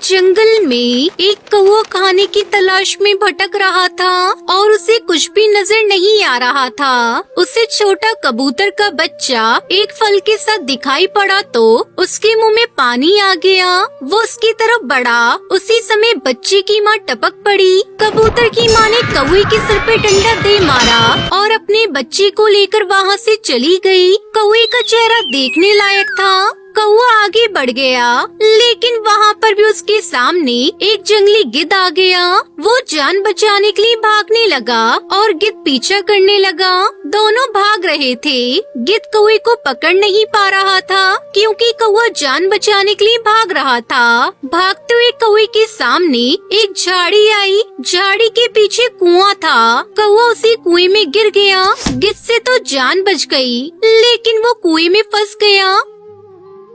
जंगल में एक कौवा खाने की तलाश में भटक रहा था और उसे कुछ भी नजर नहीं आ रहा था। उसे छोटा कबूतर का बच्चा एक फल के साथ दिखाई पड़ा तो उसके मुंह में पानी आ गया। वो उसकी तरफ बढ़ा। उसी समय बच्चे की माँ टपक पड़ी। कबूतर की माँ ने कौवे के सिर पे डंडा दे मारा और अपने बच्चे को लेकर वहाँ से चली गई। कौवे का चेहरा देखने लायक था। कौवा आगे बढ़ गया, लेकिन वहाँ पर भी उसके सामने एक जंगली गिद्ध आ गया। वो जान बचाने के लिए भागने लगा और गिद्ध पीछा करने लगा। दोनों भाग रहे थे। गिद्ध कौवे को पकड़ नहीं पा रहा था क्योंकि कौवा जान बचाने के लिए भाग रहा था। भागते हुए कौवे के सामने एक झाड़ी आई। झाड़ी के पीछे कुआं था। कौवा उसी कुएं में गिर गया। गिद्ध से तो जान बच गई, लेकिन वो कुएं में फंस गया।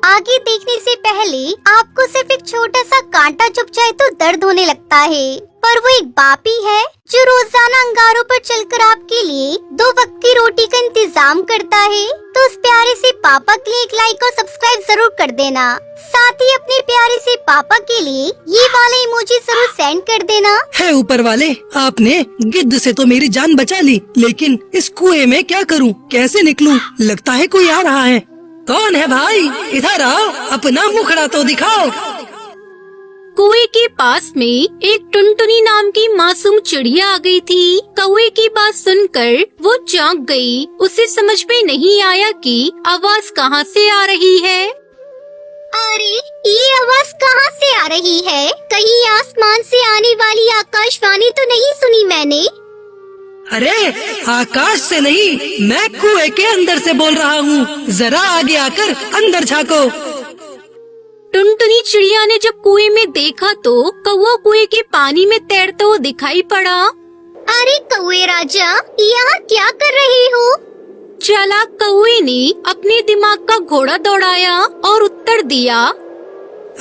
आगे देखने से पहले आपको सिर्फ एक छोटा सा कांटा चुभ जाए तो दर्द होने लगता है, पर वो एक बाप ही है जो रोजाना अंगारों पर चलकर आपके लिए 2 वक्त की रोटी का इंतजाम करता है। तो उस प्यारे से पापा के लिए एक लाइक और सब्सक्राइब जरूर कर देना। साथ ही अपने प्यारे से पापा के लिए ये वाला इमोजी जरूर सेंड कर देना। है ऊपर वाले, आपने गिद्ध से तो मेरी जान बचा ली, लेकिन इस कुएं में क्या करूं, कैसे निकलूं? लगता है कोई आ रहा है। कौन है भाई? इधर आओ, अपना मुखड़ा तो दिखाओ। कुएं के पास में एक टुनटुनी नाम की मासूम चिड़िया आ गई थी। कौवे की बात सुनकर वो चौंक गई। उसे समझ में नहीं आया कि आवाज कहाँ से आ रही है। अरे, ये आवाज कहाँ से आ रही है? कहीं आसमान से आने वाली आकाशवाणी तो नहीं सुनी मैंने? अरे आकाश से नहीं, मैं कुएं के अंदर से बोल रहा हूँ। जरा आगे आकर अंदर झाँको। टुनटुनी चिड़िया ने जब कुएं में देखा तो कौवा कुएं के पानी में तैरता हुआ दिखाई पड़ा। अरे कौवे राजा, यहाँ क्या कर रहे हो? चालाक कौवे ने अपने दिमाग का घोड़ा दौड़ाया और उत्तर दिया,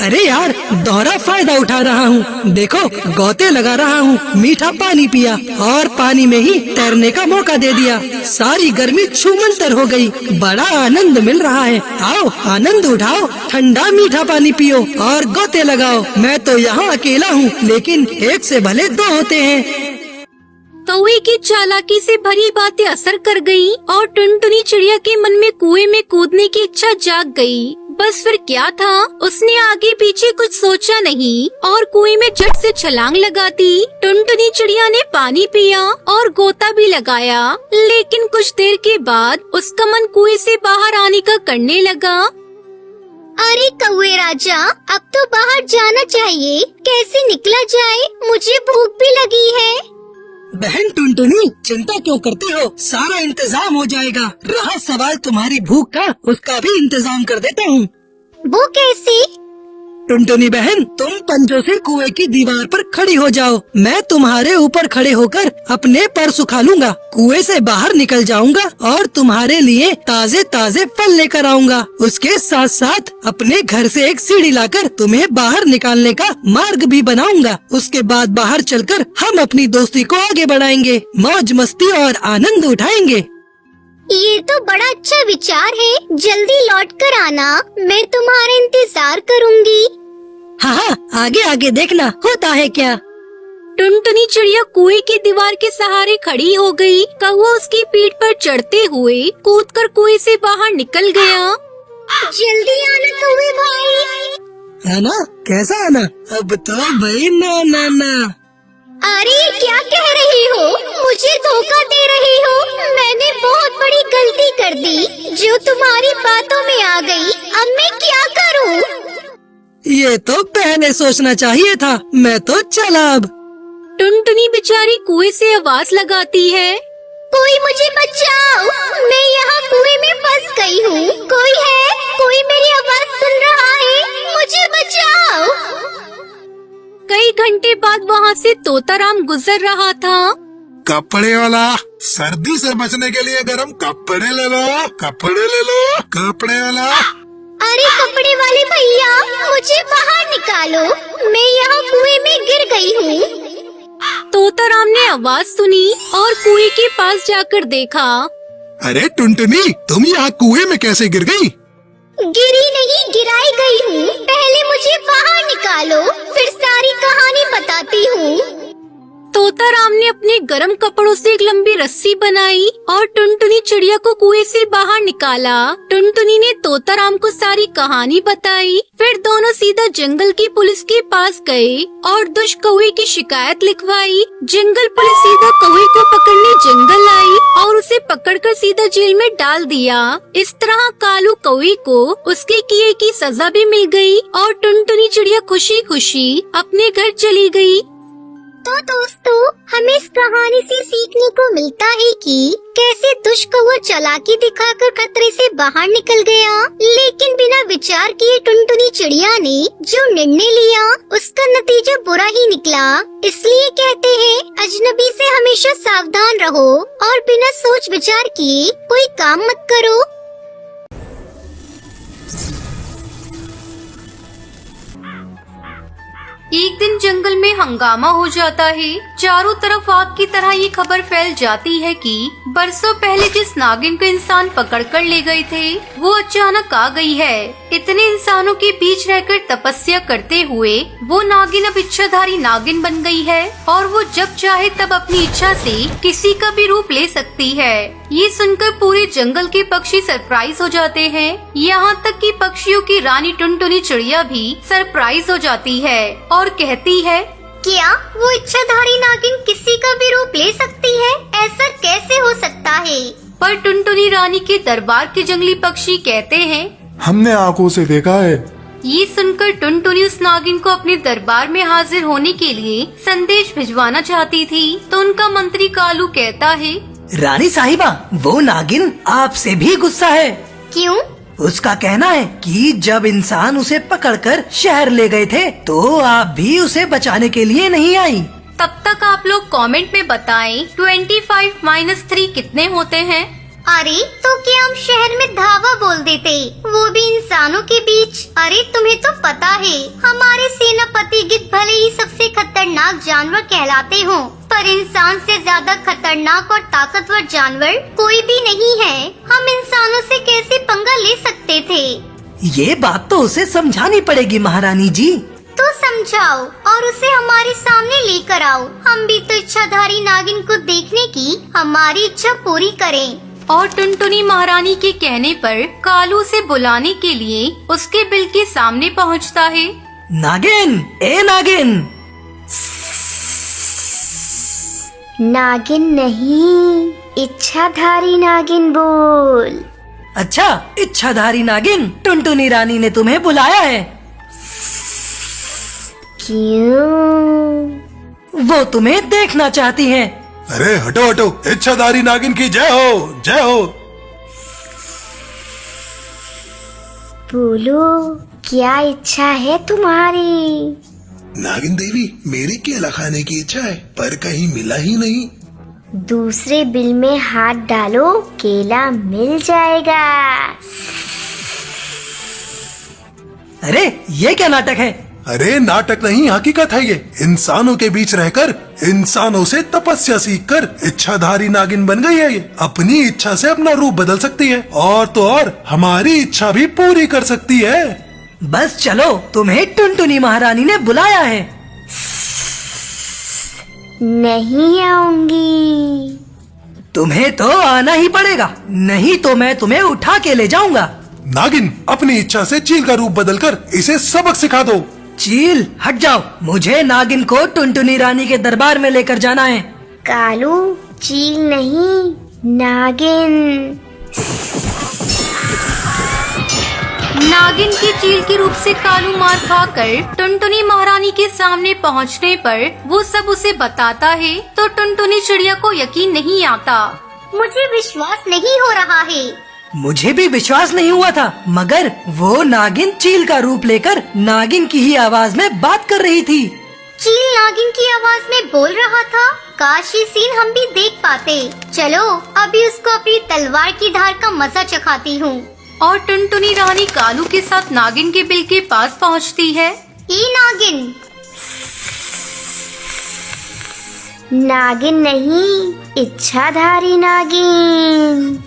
अरे यार, दोहरा फायदा उठा रहा हूँ। देखो, गोते लगा रहा हूँ, मीठा पानी पिया और पानी में ही तैरने का मौका दे दिया। सारी गर्मी छूमंतर हो गई। बड़ा आनंद मिल रहा है। आओ, आनंद उठाओ, ठंडा मीठा पानी पियो और गोते लगाओ। मैं तो यहाँ अकेला हूँ, लेकिन एक से भले 2 होते हैं। कौवे की चालाकी से भरी बातें असर कर गईं और टुनटुनी चिड़िया के मन में कुएं में कूदने की इच्छा जाग गई। बस फिर क्या था, उसने आगे पीछे कुछ सोचा नहीं और कुएं में झट से छलांग लगा दी। टुनटुनी चिड़िया ने पानी पिया और गोता भी लगाया, लेकिन कुछ देर के बाद उसका मन कुएं से बाहर आने का करने लगा। अरे कौवे राजा, अब तो बाहर जाना चाहिए। कैसे निकला जाए? मुझे भूख भी लगी है। बहन टुनटुनी, चिंता क्यों करते हो? सारा इंतजाम हो जाएगा। रहा सवाल तुम्हारी भूख का, उसका भी इंतजाम कर देता हूँ। वो कैसे? टुनटुनी बहन, तुम पंजों से कुएं की दीवार पर खड़ी हो जाओ। मैं तुम्हारे ऊपर खड़े होकर अपने पर सुखा लूंगा। कुएं से बाहर निकल जाऊंगा और तुम्हारे लिए ताजे ताजे फल लेकर आऊंगा। उसके साथ साथ अपने घर से एक सीढ़ी लाकर तुम्हें बाहर निकालने का मार्ग भी बनाऊंगा। उसके बाद बाहर चलकर हम अपनी दोस्ती को आगे बढ़ाएंगे, मौज मस्ती और आनंद उठाएंगे। ये तो बड़ा अच्छा विचार है। जल्दी लौट कर आना, मैं तुम्हारा इंतजार करूंगी। हाँ, आगे आगे देखना होता है क्या। टुनटुनी चिड़िया कुएं की दीवार के सहारे खड़ी हो गई। कौवा उसकी पीठ पर चढ़ते हुए कूदकर कुएं से बाहर निकल गया। जल्दी आना कौवे भाई। आना? कैसा आना? अब तो भाई ना। अरे क्या कह रही हो? मुझे धोखा दे रही हो? मैंने बहुत बड़ी गलती कर दी जो तुम्हारी बातों में आ गई। अब मैं क्या करूं? ये तो पहले सोचना चाहिए था। मैं तो चला अब। टुनटुनी बेचारी कुएं से आवाज लगाती है, कोई मुझे बचाओ, मैं यहाँ कुएं में फंस गई हूँ। कोई है? कोई मेरी आवाज सुन रहा है? मुझे बचाओ। कई घंटे बाद वहाँ से तोताराम गुजर रहा था। कपड़े वाला, सर्दी से बचने के लिए गर्म कपड़े ले लो, कपड़े ले लो, कपड़े वाला। अरे कपड़े वाले भैया, मुझे बाहर निकालो, मैं यहाँ कुएं में गिर गई हूँ। तोताराम ने आवाज सुनी और कुएं के पास जाकर देखा। अरे टुनटुनी, तुम यहाँ कुएं में कैसे गिर गई? गिरी नहीं, गिराई गई हूँ। पहले मुझे बाहर निकालो। कालो, फिर सारी कहानी बताती हूँ। तोताराम ने अपने गर्म कपड़ों से एक लंबी रस्सी बनाई और टुनटुनी चिड़िया को कुएं से बाहर निकाला। टुनटुनी ने तोताराम को सारी कहानी बताई। फिर दोनों सीधा जंगल की पुलिस के पास गए और दुष्ट कौवे की शिकायत लिखवाई। जंगल पुलिस सीधा कौवे को पकड़ने जंगल आई और उसे पकड़कर सीधा जेल में डाल दिया। इस तरह कालू कौवे को उसके किए की सजा भी मिल गई और टुनटुनी चिड़िया खुशी खुशी अपने घर चली गई। तो दोस्तों, हमें इस कहानी से सीखने को मिलता है कि कैसे दुष्ट कौवा चालाकी दिखाकर खतरे से बाहर निकल गया, लेकिन बिना विचार किए टुनटुनी चिड़िया ने जो निर्णय लिया उसका नतीजा बुरा ही निकला। इसलिए कहते हैं अजनबी से हमेशा सावधान रहो और बिना सोच विचार किए कोई काम मत करो। एक दिन जंगल में हंगामा हो जाता है। चारों तरफ आग की तरह ये खबर फैल जाती है कि बरसों पहले जिस नागिन को इंसान पकड़कर ले गए थे वो अचानक आ गई है। इतने इंसानों के बीच रहकर तपस्या करते हुए वो नागिन अब इच्छाधारी नागिन बन गई है और वो जब चाहे तब अपनी इच्छा से किसी का भी रूप ले सकती है। ये सुनकर पूरे जंगल के पक्षी सरप्राइज हो जाते हैं। यहाँ तक कि पक्षियों की रानी टुनटुनी चिड़िया भी सरप्राइज हो जाती है और कहती है, क्या वो इच्छाधारी नागिन किसी का भी रूप ले सकती है? ऐसा कैसे हो सकता है? पर टुनटुनी रानी के दरबार के जंगली पक्षी कहते हैं, हमने आंखों से देखा है। ये सुनकर टुनटुनी उस नागिन को अपने दरबार में हाजिर होने के लिए संदेश भिजवाना चाहती थी। तो उनका मंत्री कालू कहता है, रानी साहिबा, वो नागिन आपसे भी गुस्सा है। क्यों? उसका कहना है कि जब इंसान उसे पकड़कर शहर ले गए थे तो आप भी उसे बचाने के लिए नहीं आई। तब तक आप लोग कमेंट में बताएं 25-3 कितने होते हैं। अरे तो क्या हम शहर में धावा बोल देते, वो भी इंसानों के बीच। अरे तुम्हें तो पता है हमारे सेनापति गिद्ध भले ही सबसे खतरनाक जानवर कहलाते हो, पर इंसान से ज्यादा खतरनाक और ताकतवर जानवर कोई भी नहीं है। हम इंसानों से कैसे पंगा ले सकते थे? ये बात तो उसे समझानी पड़ेगी महारानी जी। तो समझाओ और उसे हमारे सामने लेकर आओ। हम भी तो इच्छाधारी नागिन को देखने की हमारी इच्छा पूरी करें। और टुनटुनी महारानी के कहने पर कालू से बुलाने के लिए उसके बिल के सामने पहुंचता है। नागिन, ए नागिन। नागिन नहीं, इच्छाधारी नागिन बोल। अच्छा, इच्छाधारी नागिन, टुनटुनी रानी ने तुम्हें बुलाया है। क्यों? वो तुम्हें देखना चाहती हैं। अरे हटो हटो, इच्छाधारी नागिन की जय हो, जय हो। बोलो, क्या इच्छा है तुम्हारी? नागिन देवी, मेरी केला खाने की इच्छा है पर कहीं मिला ही नहीं। दूसरे बिल में हाथ डालो, केला मिल जाएगा। अरे ये क्या नाटक है? अरे नाटक नहीं, हकीकत है ये। इंसानों के बीच रहकर इंसानों से तपस्या सीखकर इच्छाधारी नागिन बन गई है। ये अपनी इच्छा से अपना रूप बदल सकती है और तो और हमारी इच्छा भी पूरी कर सकती है। बस चलो, तुम्हें टुनटुनी महारानी ने बुलाया है। नहीं आऊंगी। तुम्हें तो आना ही पड़ेगा, नहीं तो मैं तुम्हें उठा के ले जाऊंगा। नागिन, अपनी इच्छा से चील का रूप बदलकर इसे सबक सिखा दो। चील, हट जाओ। मुझे नागिन को टुनटुनी रानी के दरबार में लेकर जाना है। कालू, चील नहीं, नागिन। नागिन की चील के रूप से कालू मार खाकर टुनटुनी महारानी के सामने पहुंचने पर वो सब उसे बताता है तो टुनटुनी चिड़िया को यकीन नहीं आता। मुझे विश्वास नहीं हो रहा है। मुझे भी विश्वास नहीं हुआ था, मगर वो नागिन चील का रूप लेकर नागिन की ही आवाज में बात कर रही थी। चील नागिन की आवाज में बोल रहा था। काश ये सीन हम भी देख पाते। चलो अभी उसको अपनी तलवार की धार का मजा चखाती हूँ। और टुनटुनी रानी कालू के साथ नागिन के बिल के पास पहुंचती है। ये नागिन। नागिन नहीं, इच्छाधारी नागिन।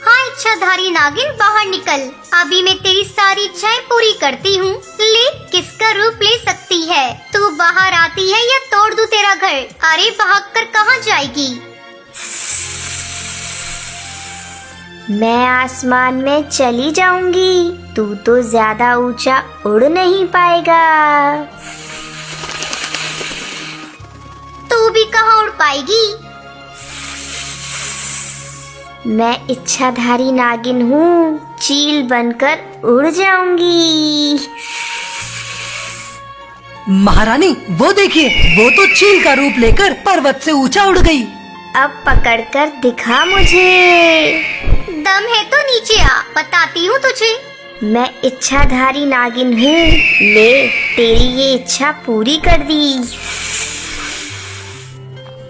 हाँ इच्छाधारी नागिन, बाहर निकल। अभी मैं तेरी सारी इच्छाएं पूरी करती हूँ। ले, किसका रूप ले सकती है? तू बाहर आती है या तोड़ दूं तेरा घर? अरे भागकर कहाँ जाएगी? मैं आसमान में चली जाऊंगी, तू तो ज्यादा ऊंचा उड़ नहीं पाएगा। तू भी कहाँ उड़ पाएगी? मैं इच्छाधारी नागिन हूँ, चील बनकर उड़ जाऊंगी। महारानी वो देखिए, वो तो चील का रूप लेकर पर्वत से ऊंचा उड़ गई। अब पकड़कर दिखा मुझे। दम है तो नीचे आ, बताती हूँ तुझे। मैं इच्छाधारी नागिन हूँ, ले तेरी ये इच्छा पूरी कर दी।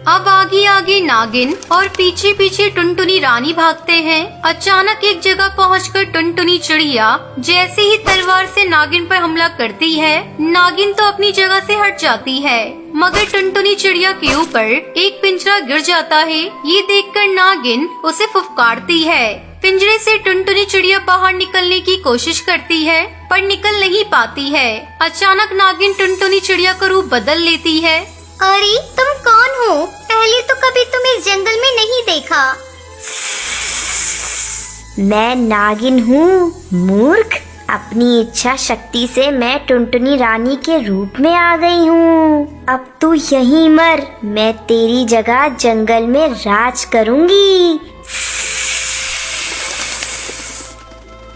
अब आगे आगे नागिन और पीछे पीछे टुनटुनी रानी भागते हैं। अचानक एक जगह पहुंचकर टुनटुनी चिड़िया जैसे ही तलवार से नागिन पर हमला करती है, नागिन तो अपनी जगह से हट जाती है, मगर टुनटुनी चिड़िया के ऊपर एक पिंजरा गिर जाता है। ये देखकर नागिन उसे फुफकारती है। पिंजरे से टुनटुनी चिड़िया बाहर निकलने की कोशिश करती है, पर निकल नहीं पाती है। अचानक नागिन टुनटुनी चिड़िया का रूप बदल लेती है। अरे तुम कौन हो? पहले तो कभी तुम्हें इस जंगल में नहीं देखा। मैं नागिन हूँ मूर्ख, अपनी इच्छा शक्ति से मैं टुनटुनी रानी के रूप में आ गई हूँ। अब तू यहीं मर, मैं तेरी जगह जंगल में राज करूँगी।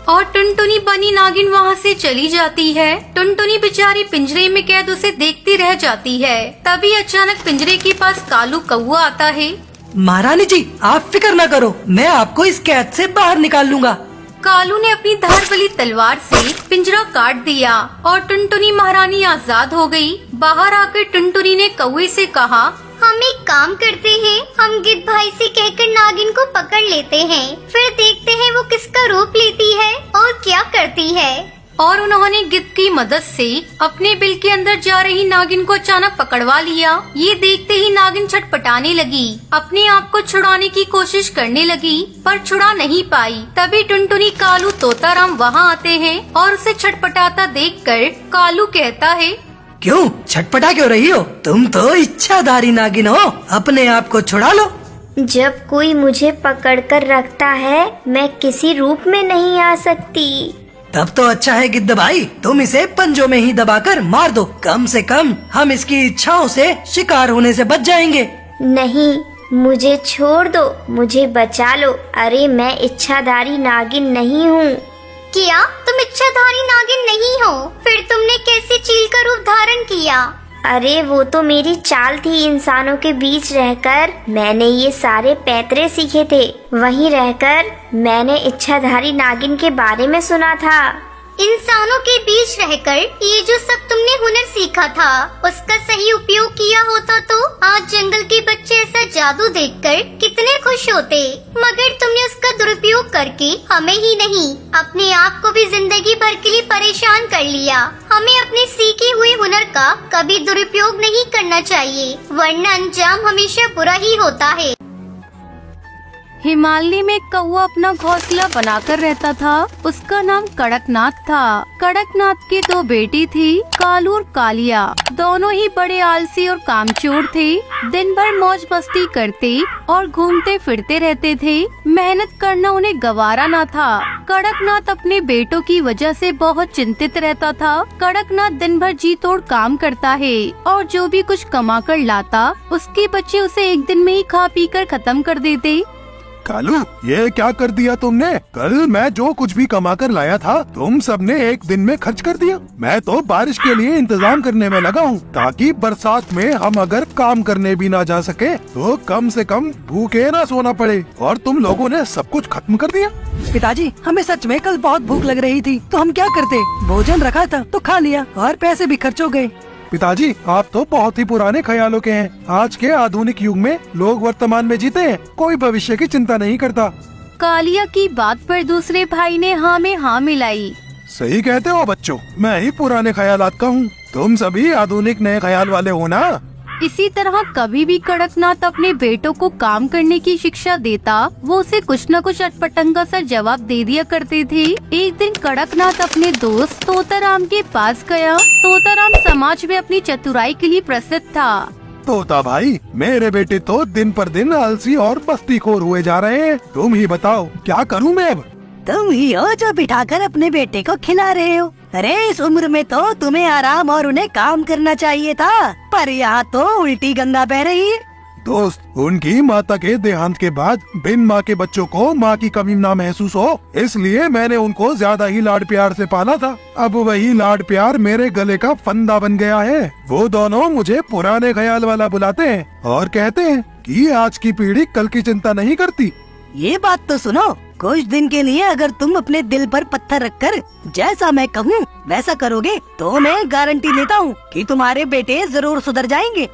और टुनटुनी बनी नागिन वहाँ से चली जाती है। टुनटुनी बेचारी पिंजरे में कैद उसे देखती रह जाती है। तभी अचानक पिंजरे के पास कालू कौवा आता है। महारानी जी आप फिक्र न करो, मैं आपको इस कैद से बाहर निकाल लूंगा। कालू ने अपनी धार वाली तलवार से पिंजरा काट दिया और टुनटुनी महारानी आजाद हो गई। बाहर आकर टुनटुनी ने कौवे से कहा, हम एक काम करते हैं, हम गिद्ध भाई से कहकर नागिन को पकड़ लेते हैं, फिर देखते हैं वो किसका रूप लेती है और क्या करती है। और उन्होंने गिद्ध की मदद से अपने बिल के अंदर जा रही नागिन को अचानक पकड़वा लिया। ये देखते ही नागिन छटपटाने लगी, अपने आप को छुड़ाने की कोशिश करने लगी, पर छुड़ा नहीं पाई। तभी टुनटुनी कालू तोताराम वहाँ आते हैं और उसे छटपटाता देखकर कालू कहता है, क्यों छटपटा क्यों रही हो? तुम तो इच्छाधारी नागिन हो, अपने आप को छुड़ा लो। जब कोई मुझे पकड़कर रखता है, मैं किसी रूप में नहीं आ सकती। तब तो अच्छा है गिद्ध भाई, तुम इसे पंजों में ही दबाकर मार दो, कम से कम हम इसकी इच्छाओं से शिकार होने से बच जाएंगे। नहीं, मुझे छोड़ दो, मुझे बचा लो। अरे मैं इच्छाधारी नागिन नहीं हूँ। क्या तुम इच्छाधारी नागिन नहीं हो? फिर तुमने कैसे चील का रूप धारण किया? अरे वो तो मेरी चाल थी, इंसानों के बीच रहकर मैंने ये सारे पैतरे सीखे थे। वहीं रहकर मैंने इच्छाधारी नागिन के बारे में सुना था। इंसानों के बीच रहकर ये जो सब तुमने हुनर सीखा था, उसका सही उपयोग किया होता तो आज जंगल के बच्चे ऐसा जादू देखकर कितने खुश होते। मगर तुमने उसका दुरुपयोग करके हमें ही नहीं, अपने आप को भी जिंदगी भर के लिए परेशान कर लिया। हमें अपने सीखे हुए हुनर का कभी दुरुपयोग नहीं करना चाहिए, वरना अंजाम हमेशा बुरा ही होता है। हिमालय में एक कौवा अपना घोंसला बनाकर रहता था। उसका नाम कड़कनाथ था। कड़कनाथ की दो बेटी थी, कालू और कालिया। दोनों ही बड़े आलसी और कामचोर थे। दिन भर मौज मस्ती करते और घूमते फिरते रहते थे। मेहनत करना उन्हें गवारा न था। कड़कनाथ अपने बेटों की वजह से बहुत चिंतित रहता था। कड़कनाथ दिन भर जी तोड़ काम करता है और जो भी कुछ कमा कर लाता, उसके बच्चे उसे एक दिन में ही खा पी कर खत्म कर देते। कालू, ये क्या कर दिया तुमने? कल मैं जो कुछ भी कमा कर लाया था, तुम सबने एक दिन में खर्च कर दिया। मैं तो बारिश के लिए इंतजाम करने में लगा हूँ, ताकि बरसात में हम अगर काम करने भी ना जा सके तो कम से कम भूखे ना सोना पड़े। और तुम लोगों ने सब कुछ खत्म कर दिया। पिताजी, हमें सच में कल बहुत भूख लग रही थी, तो हम क्या करते? भोजन रखा था तो खा लिया और पैसे भी खर्च हो गए। पिताजी, आप तो बहुत ही पुराने ख्यालों के हैं। आज के आधुनिक युग में लोग वर्तमान में जीते हैं, कोई भविष्य की चिंता नहीं करता। कालिया की बात पर दूसरे भाई ने हाँ में हाँ मिलाई। सही कहते हो बच्चों, मैं ही पुराने ख्यालात का हूँ। तुम सभी आधुनिक नए ख्याल वाले हो ना? इसी तरह कभी भी कड़कनाथ अपने बेटों को काम करने की शिक्षा देता, वो उसे कुछ न कुछ अटपटंगा सा जवाब दे दिया करते थे। एक दिन कड़कनाथ अपने दोस्त तोताराम के पास गया। तोताराम समाज में अपनी चतुराई के लिए प्रसिद्ध था। तोता भाई, मेरे बेटे तो दिन पर दिन आलसी और बस्तीखोर हुए जा रहे हैं। तुम ही बताओ क्या करूं मैं अब? तुम ही हो जो बिठाकर अपने बेटे को खिला रहे हो। अरे इस उम्र में तो तुम्हें आराम और उन्हें काम करना चाहिए था, पर यहाँ तो उल्टी गंगा बह रही है। दोस्त, उनकी माता के देहांत के बाद बिन माँ के बच्चों को माँ की कमी ना महसूस हो, इसलिए मैंने उनको ज्यादा ही लाड प्यार से पाला था। अब वही लाड प्यार मेरे गले का फंदा बन गया है। वो दोनों मुझे पुराने ख्याल वाला बुलाते हैं और कहते हैं कि आज की पीढ़ी कल की चिंता नहीं करती। ये बात तो सुनो, कुछ दिन के लिए अगर तुम अपने दिल पर पत्थर रखकर जैसा मैं कहूँ वैसा करोगे तो मैं गारंटी लेता हूँ कि तुम्हारे बेटे जरूर सुधर जाएंगे।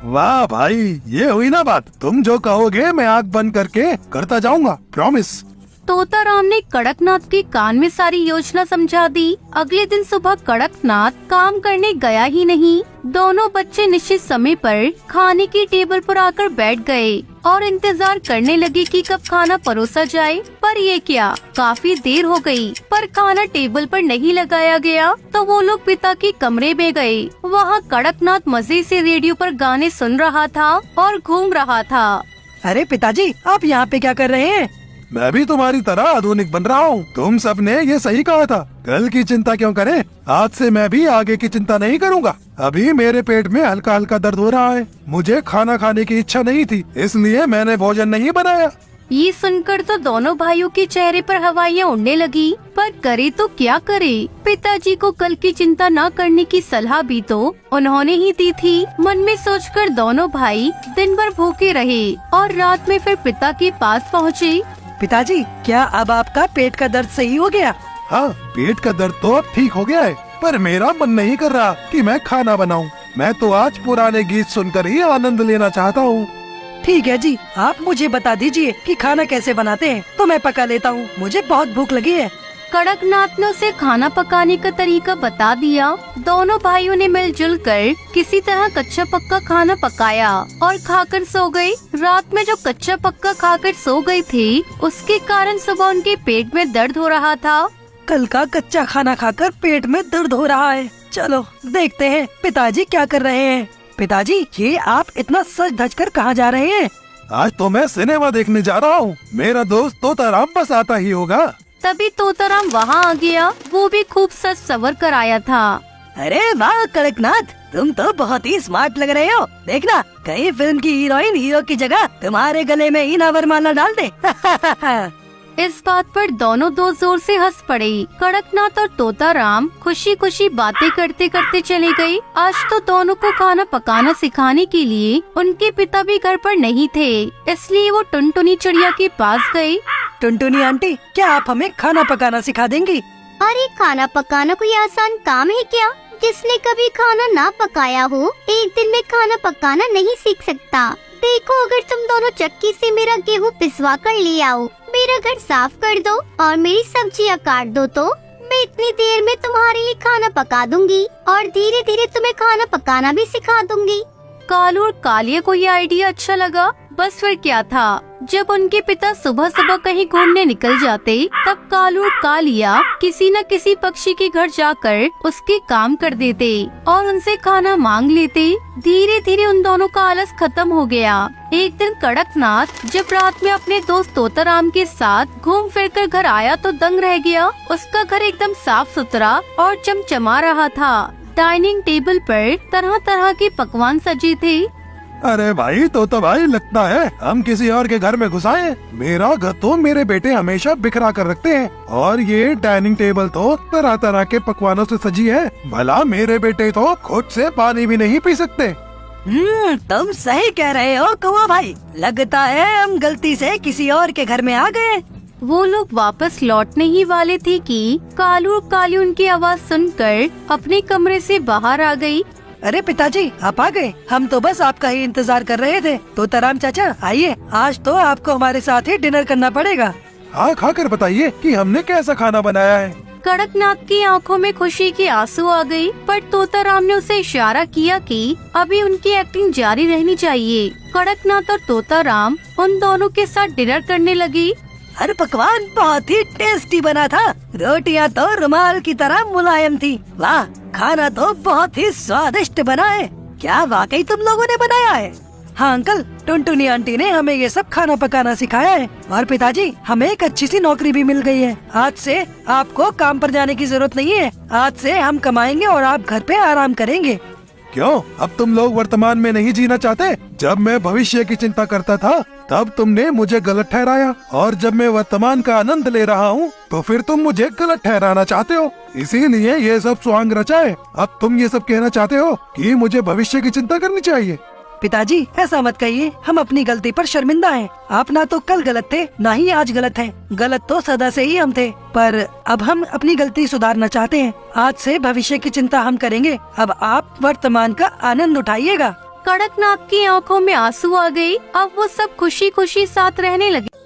वाह भाई, ये हुई ना बात। तुम जो कहोगे मैं आँख बंद करके करता जाऊंगा, प्रॉमिस। तोताराम ने कड़कनाथ के कान में सारी योजना समझा दी। अगले दिन सुबह कड़कनाथ काम करने गया ही नहीं। दोनों बच्चे निश्चित समय पर खाने की टेबल पर आकर बैठ गए और इंतजार करने लगे कि कब खाना परोसा जाए। पर ये क्या, काफी देर हो गई पर खाना टेबल पर नहीं लगाया गया। तो वो लोग पिता के कमरे में गए। वहाँ कड़कनाथ मजे से रेडियो पर गाने सुन रहा था और घूम रहा था। अरे पिताजी, आप यहाँ पे क्या कर रहे हैं? मैं भी तुम्हारी तरह आधुनिक बन रहा हूँ। तुम सबने ये सही कहा था, कल की चिंता क्यों करें। आज से मैं भी आगे की चिंता नहीं करूँगा। अभी मेरे पेट में हल्का हल्का दर्द हो रहा है। मुझे खाना खाने की इच्छा नहीं थी, इसलिए मैंने भोजन नहीं बनाया। ये सुनकर तो दोनों भाइयों के चेहरे पर हवाइयाँ उड़ने लगी। पर करे तो क्या करे, पिताजी को कल की चिंता न करने की सलाह भी तो उन्होंने ही दी थी। मन में सोचकर दोनों भाई दिन भर भूखे रहे और रात में फिर पिता के पास पहुँचे। पिताजी, क्या अब आपका पेट का दर्द सही हो गया? हाँ, पेट का दर्द तो अब ठीक हो गया है, पर मेरा मन नहीं कर रहा कि मैं खाना बनाऊं। मैं तो आज पुराने गीत सुनकर ही आनंद लेना चाहता हूँ। ठीक है जी, आप मुझे बता दीजिए कि खाना कैसे बनाते हैं तो मैं पका लेता हूँ। मुझे बहुत भूख लगी है। कड़कनाथ ने उसे खाना पकाने का तरीका बता दिया। दोनों भाइयों ने मिलजुल कर किसी तरह कच्चा पक्का खाना पकाया और खाकर सो गए। रात में जो कच्चा पक्का खाकर सो गए थे, उसके कारण सुबह उनके पेट में दर्द हो रहा था। कल का कच्चा खाना खाकर पेट में दर्द हो रहा है। चलो देखते हैं पिताजी क्या कर रहे हैं। पिताजी, ये आप इतना सज धज कर कहाँ जा रहे हैं? आज तो मैं सिनेमा देखने जा रहा हूँ। मेरा दोस्त तोताराम बस आता ही होगा। तभी तोताराम वहाँ आ गया। वो भी खूब सज सवर कर आया था। अरे वाह कड़कनाथ, तुम तो बहुत ही स्मार्ट लग रहे हो। देखना, कहीं फिल्म की हीरोइन हीरो की जगह तुम्हारे गले में हीना वरमाला डाल दे। इस बात पर दोनों दोस्त जोर से हंस पड़े। कड़कनाथ और तोताराम खुशी खुशी बातें करते करते चले गए। आज तो दोनों को खाना पकाना सिखाने के लिए उनके पिता भी घर पर नहीं थे, इसलिए वो टुनटुनी चिड़िया के पास गए। टुनटुनी आंटी, क्या आप हमें खाना पकाना सिखा देंगी? अरे खाना पकाना कोई आसान काम है क्या? जिसने कभी खाना ना पकाया हो, एक दिन में खाना पकाना नहीं सीख सकता। देखो, अगर तुम दोनों चक्की से मेरा गेहूँ पिसवा कर ले आओ, मेरा घर साफ कर दो और मेरी सब्जियाँ काट दो, तो मैं इतनी देर में तुम्हारे लिए खाना पका दूंगी और धीरे धीरे तुम्हें खाना पकाना भी सिखा दूंगी। कालू और कालिया को ये आइडिया अच्छा लगा। बस फिर क्या था, जब उनके पिता सुबह सुबह कहीं घूमने निकल जाते, तब कालू और कालिया किसी न किसी पक्षी के घर जाकर उसके काम कर देते और उनसे खाना मांग लेते। धीरे धीरे उन दोनों का आलस खत्म हो गया। एक दिन कड़कनाथ जब रात में अपने दोस्त तोताराम के साथ घूम फिर कर घर आया तो दंग रह गया। उसका घर एकदम साफ सुथरा और चमचमा रहा था। डाइनिंग टेबल पर तरह तरह के पकवान सजे थे। अरे भाई, तो भाई लगता है हम किसी और के घर में घुस आए। मेरा घर तो मेरे बेटे हमेशा बिखरा कर रखते हैं और ये डाइनिंग टेबल तो तरह तरह के पकवानों से सजी है। भला मेरे बेटे तो खुद से पानी भी नहीं पी सकते। तुम सही कह रहे हो कौवा भाई। लगता है हम गलती से किसी और के घर में आ गए। वो लोग वापस लौटने ही वाले थे कि कालू और काली उनकी आवाज सुनकर अपने कमरे से बाहर आ गई। अरे पिताजी, आप आ गए। हम तो बस आपका ही इंतजार कर रहे थे। तोताराम चाचा, आइए, आज तो आपको हमारे साथ ही डिनर करना पड़ेगा। हाँ, खाकर बताइए कि हमने कैसा खाना बनाया है। कड़कनाथ की आंखों में खुशी की आंसू आ गई, पर तोताराम ने उसे इशारा किया कि अभी उनकी एक्टिंग जारी रहनी चाहिए। कड़कनाथ और तोताराम उन दोनों के साथ डिनर करने लगी। हर पकवान बहुत ही टेस्टी बना था। रोटियां तो रुमाल की तरह मुलायम थी। वाह, खाना तो बहुत ही स्वादिष्ट बना है। क्या वाकई तुम लोगों ने बनाया है? हाँ अंकल, टुनटुनी आंटी ने हमें ये सब खाना पकाना सिखाया है। और पिताजी, हमें एक अच्छी सी नौकरी भी मिल गई है। आज से आपको काम पर जाने की जरूरत नहीं है। आज से हम कमाएंगे और आप घर पे आराम करेंगे। क्यों, अब तुम लोग वर्तमान में नहीं जीना चाहते? जब मैं भविष्य की चिंता करता था तब तुमने मुझे गलत ठहराया, और जब मैं वर्तमान का आनंद ले रहा हूँ तो फिर तुम मुझे गलत ठहराना चाहते हो। इसीलिए ये सब स्वांग रचा है। अब तुम ये सब कहना चाहते हो कि मुझे भविष्य की चिंता करनी चाहिए। पिताजी, ऐसा मत कहिए। हम अपनी गलती पर शर्मिंदा हैं। आप ना तो कल गलत थे, ना ही आज गलत हैं। गलत तो सदा से ही हम थे, पर अब हम अपनी गलती सुधारना चाहते हैं। आज से भविष्य की चिंता हम करेंगे। अब आप वर्तमान का आनंद उठाइएगा। कड़कनाथ की आंखों में आंसू आ गई। अब वो सब खुशी खुशी साथ रहने लगे।